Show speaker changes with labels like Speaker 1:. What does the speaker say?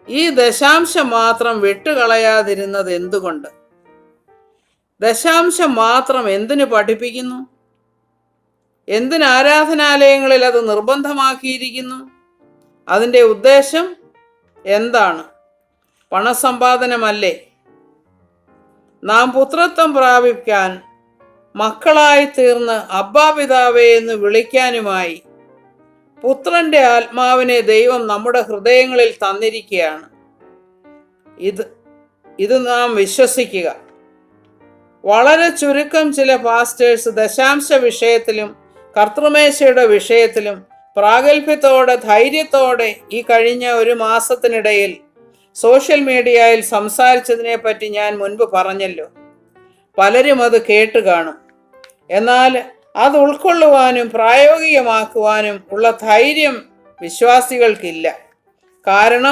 Speaker 1: ഈ ദശാംശം മാത്രം വിട്ടുകളയാതിരുന്നത് എന്തുകൊണ്ട്? ദശാംശം മാത്രം എന്തിനു പഠിപ്പിക്കുന്നു? എന്തിന് ആരാധനാലയങ്ങളിൽ അത് നിർബന്ധമാക്കിയിരിക്കുന്നു? അതിൻ്റെ ഉദ്ദേശം എന്താണ്? പണസമ്പാദനമല്ലേ? നാം പുത്രത്വം പ്രാപിക്കാൻ മക്കളായി തീർന്ന് അബ്ബാ പിതാവേ എന്ന് വിളിക്കാനുമായി പുത്രന്റെ ആത്മാവിനെ ദൈവം നമ്മുടെ ഹൃദയങ്ങളിൽ തന്നിരിക്കുകയാണ്. ഇത് നാം വിശ്വസിക്കുക. വളരെ ചുരുക്കം ചില പാസ്റ്റേഴ്സ് ദശാംശ വിഷയത്തിലും കർത്തൃമേശയുടെ വിഷയത്തിലും പ്രാഗൽഭ്യത്തോടെ ധൈര്യത്തോടെ ഈ കഴിഞ്ഞ ഒരു മാസത്തിനിടയിൽ സോഷ്യൽ മീഡിയയിൽ സംസാരിച്ചതിനെ പറ്റി ഞാൻ മുൻപ് പറഞ്ഞല്ലോ. പലരും അത് കേട്ട് കാണും. എന്നാൽ അത് ഉൾക്കൊള്ളുവാനും പ്രായോഗികമാക്കുവാനും ഉള്ള ധൈര്യം വിശ്വാസികൾക്കില്ല. കാരണം